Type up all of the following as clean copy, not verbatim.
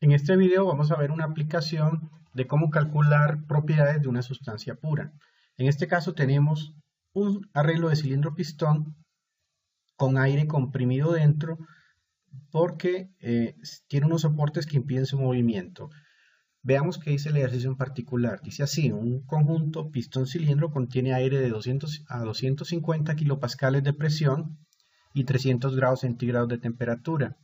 En este video vamos a ver una aplicación de cómo calcular propiedades de una sustancia pura. En este caso tenemos un arreglo de cilindro pistón con aire comprimido dentro porque tiene unos soportes que impiden su movimiento. Veamos qué dice el ejercicio en particular. Dice así: un conjunto pistón-cilindro contiene aire de 200 a 250 kilopascales de presión y 300 grados centígrados de temperatura.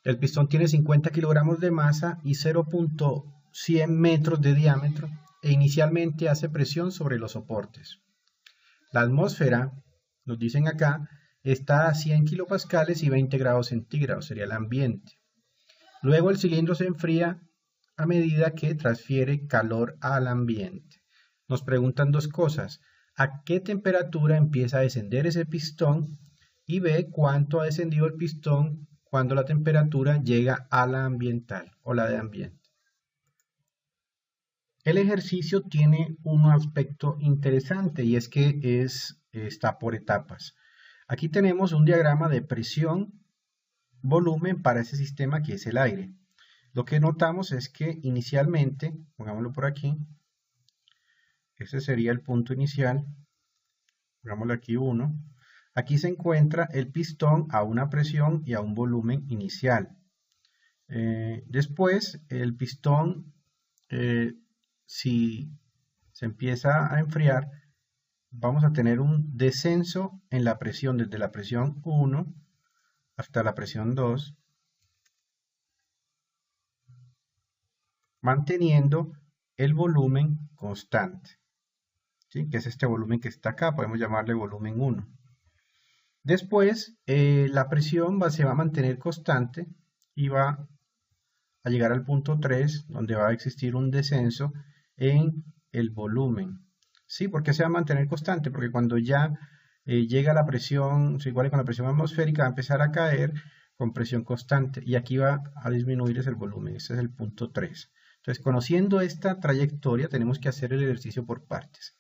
El pistón tiene 50 kilogramos de masa y 0.100 metros de diámetro e inicialmente hace presión sobre los soportes. La atmósfera, nos dicen acá, está a 100 kilopascales y 20 grados centígrados, sería el ambiente. Luego el cilindro se enfría a medida que transfiere calor al ambiente. Nos preguntan dos cosas: ¿a qué temperatura empieza a descender ese pistón? Y B, ¿cuánto ha descendido el pistón cuando la temperatura llega a la ambiental o la de ambiente? El ejercicio tiene un aspecto interesante y es que está por etapas. Aquí tenemos un diagrama de presión, volumen para ese sistema que es el aire. Lo que notamos es que inicialmente, pongámoslo por aquí, este sería el punto inicial, pongámoslo aquí 1. Aquí se encuentra el pistón a una presión y a un volumen inicial. Después, el pistón, si se empieza a enfriar, vamos a tener un descenso en la presión desde la presión 1 hasta la presión 2, manteniendo el volumen constante, ¿sí? Que es este volumen que está acá, podemos llamarle volumen 1. Después, la presión se va a mantener constante y va a llegar al punto 3, donde va a existir un descenso en el volumen. ¿Sí? ¿Por qué se va a mantener constante? Porque cuando ya llega la presión, se iguale con la presión atmosférica, va a empezar a caer con presión constante y aquí va a disminuir el volumen. Este es el punto 3. Entonces, conociendo esta trayectoria, tenemos que hacer el ejercicio por partes.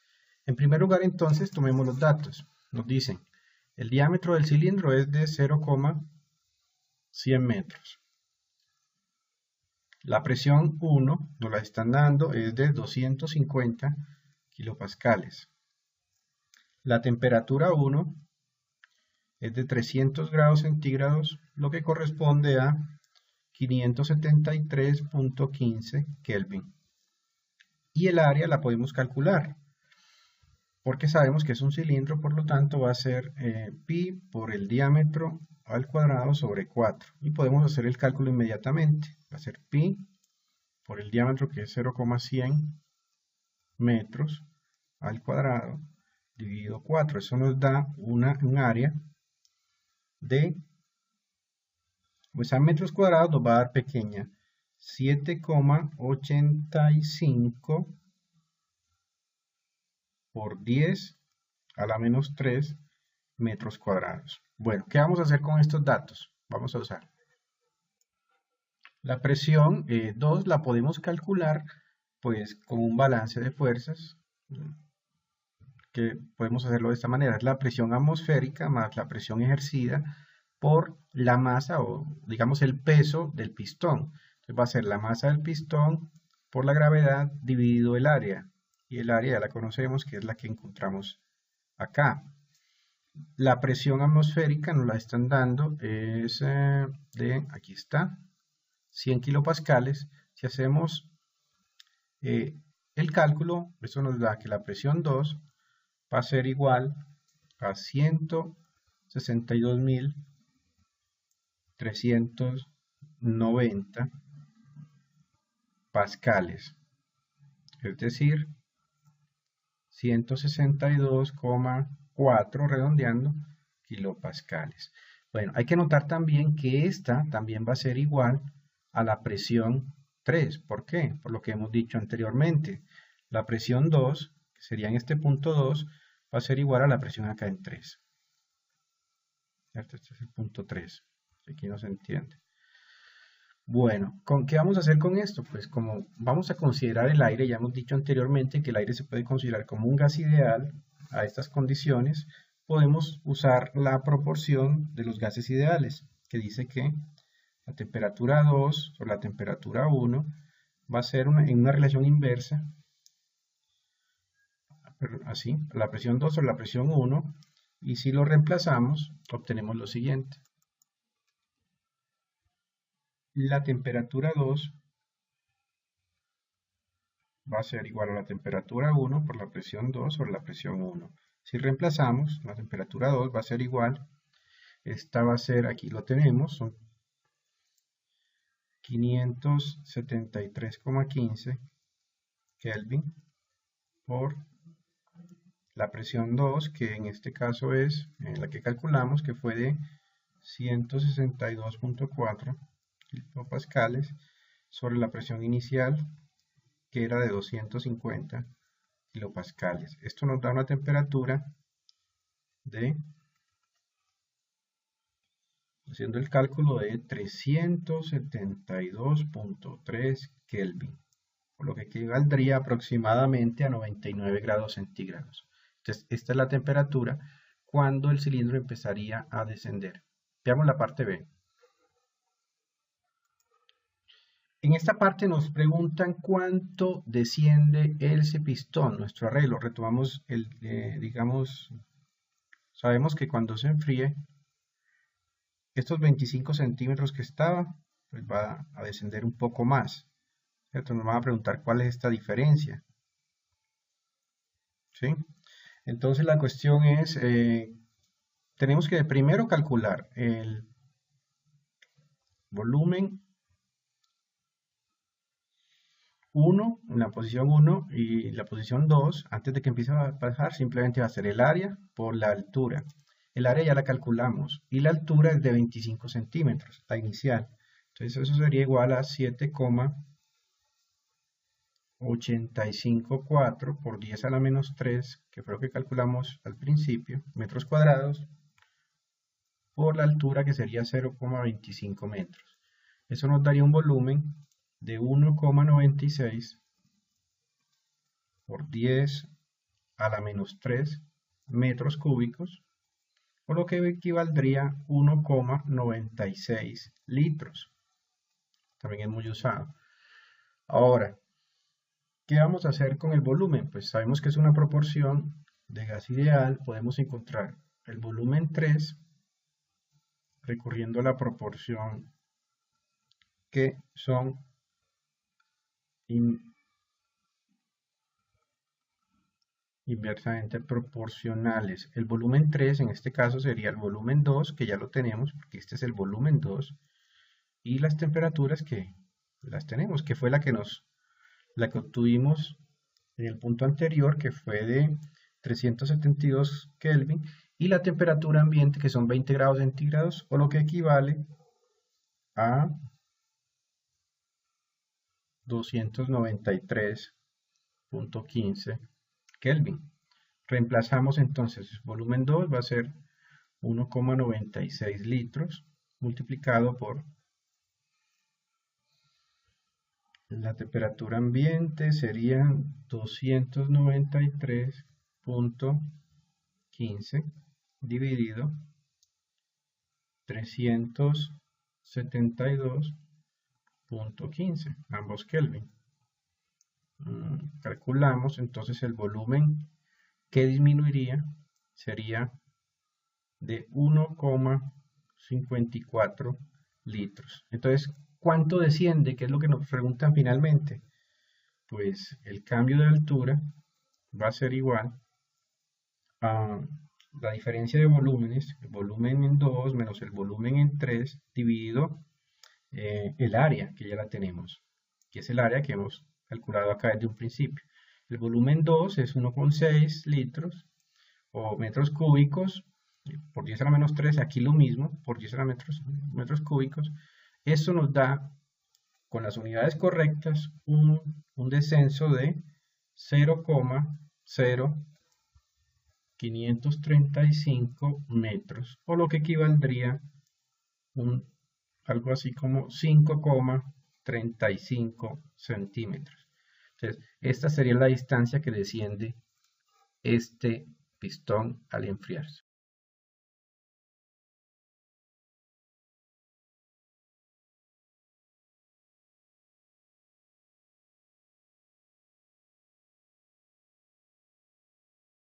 En primer lugar, entonces, tomemos los datos. Nos dicen: el diámetro del cilindro es de 0,100 metros. La presión 1, nos la están dando, es de 250 kilopascales. La temperatura 1 es de 300 grados centígrados, lo que corresponde a 573.15 Kelvin. Y el área la podemos calcular, porque sabemos que es un cilindro, por lo tanto va a ser pi por el diámetro al cuadrado sobre 4. Y podemos hacer el cálculo inmediatamente. Va a ser pi por el diámetro, que es 0,100 metros al cuadrado, dividido 4. Eso nos da un área de, pues a metros cuadrados nos va a dar pequeña, 7,85 por 10 a la menos 3 metros cuadrados. Bueno, ¿qué vamos a hacer con estos datos? Vamos a usar la presión 2, la podemos calcular pues con un balance de fuerzas, que podemos hacerlo de esta manera: es la presión atmosférica más la presión ejercida por la masa, o digamos el peso del pistón. Entonces va a ser la masa del pistón por la gravedad dividido el área, y el área ya la conocemos, que es la que encontramos acá. La presión atmosférica nos la están dando, es aquí está, 100 kilopascales. Si hacemos el cálculo, eso nos da que la presión 2 va a ser igual a 162.390 pascales, es decir, 162,4 redondeando kilopascales. Bueno, hay que notar también que esta también va a ser igual a la presión 3. ¿Por qué? Por lo que hemos dicho anteriormente. La presión 2, que sería en este punto 2, va a ser igual a la presión acá en 3. Este es el punto 3. Aquí no se entiende. Bueno, ¿qué vamos a hacer con esto? Pues como vamos a considerar el aire, ya hemos dicho anteriormente que el aire se puede considerar como un gas ideal a estas condiciones, podemos usar la proporción de los gases ideales, que dice que La temperatura 2 sobre la temperatura 1 va a ser en una relación inversa, así, la presión 2 sobre la presión 1, y si lo reemplazamos, obtenemos lo siguiente. La temperatura 2 va a ser igual a la temperatura 1 por la presión 2 sobre la presión 1. Si reemplazamos, la temperatura 2 va a ser igual, esta va a ser, aquí lo tenemos, son 573,15 Kelvin por la presión 2, que en este caso es la que calculamos, que fue de 162.4 kilopascales sobre la presión inicial, que era de 250 kilopascales. Esto nos da una temperatura de, haciendo el cálculo, de 372.3 Kelvin, por lo que equivaldría aproximadamente a 99 grados centígrados. Entonces, esta es la temperatura cuando el cilindro empezaría a descender. Veamos la parte B. En esta parte nos preguntan cuánto desciende ese pistón, nuestro arreglo. Retomamos digamos, sabemos que cuando se enfríe, estos 25 centímetros que estaba, pues va a descender un poco más, ¿cierto? Nos van a preguntar cuál es esta diferencia, ¿sí? Entonces la cuestión es, tenemos que primero calcular el volumen 1, en la posición 1 y la posición 2, antes de que empiece a bajar, simplemente va a ser el área por la altura. El área ya la calculamos y la altura es de 25 centímetros, la inicial. Entonces eso sería igual a 7,854 por 10 a la menos 3, que fue lo que calculamos al principio, metros cuadrados, por la altura, que sería 0,25 metros. Eso nos daría un volumen de 1,96 por 10 a la menos 3 metros cúbicos, por lo que equivaldría 1,96 litros. También es muy usado. Ahora, ¿qué vamos a hacer con el volumen? Pues sabemos que es una proporción de gas ideal. Podemos encontrar el volumen 3 recurriendo a la proporción que son inversamente proporcionales. El volumen 3 en este caso sería el volumen 2, que ya lo tenemos, porque este es el volumen 2, y las temperaturas que las tenemos, que fue la que obtuvimos en el punto anterior, que fue de 372 Kelvin, y la temperatura ambiente, que son 20 grados centígrados, o lo que equivale a 293.15 Kelvin. Reemplazamos entonces, volumen 2 va a ser 1,96 litros multiplicado por la temperatura ambiente, serían 293.15 dividido 372.15, ambos Kelvin. Calculamos entonces el volumen que disminuiría, sería de 1,54 litros. Entonces, ¿cuánto desciende? ¿Qué es lo que nos preguntan finalmente? Pues el cambio de altura va a ser igual a la diferencia de volúmenes, el volumen en 2 menos el volumen en 3 dividido el área, que ya la tenemos, que es el área que hemos calculado acá desde un principio. El volumen 2 es 1,6 litros o metros cúbicos por 10 a la menos 3, aquí lo mismo, por 10 a la metros cúbicos. Eso nos da, con las unidades correctas, un descenso de 0,0535 metros, o lo que equivaldría algo así como 5,35 centímetros. Entonces, esta sería la distancia que desciende este pistón al enfriarse.